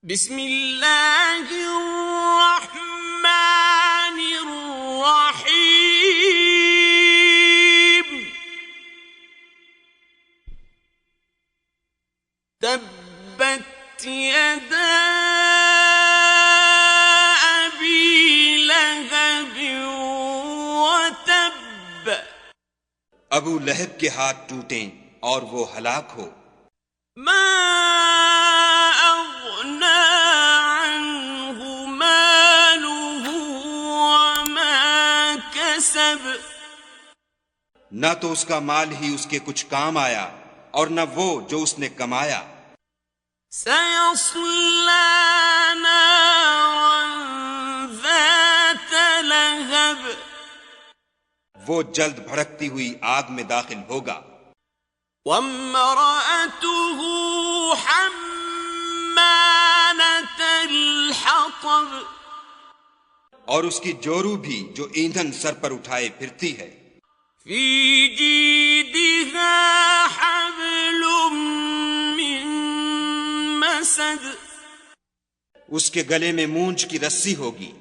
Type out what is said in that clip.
بسم اللہ الرحمن الرحیم تبت یدا ابی لہب وتب ابو لہب کے ہاتھ ٹوٹیں اور وہ ہلاک ہو۔ ما اغنى عنه ماله وما كسب نہ تو اس کا مال ہی اس کے کچھ کام آیا اور نہ وہ جو اس نے کمایا۔ سيصلى نارا ذات لهب وہ جلد بھڑکتی ہوئی آگ میں داخل ہوگا۔ وامرأته حمالة الحطب اور اس کی جورو بھی جو ایندھن سر پر اٹھائے پھرتی ہے۔ في جيدها حبل من مسد اس کے گلے میں مونچھ کی رسی ہوگی۔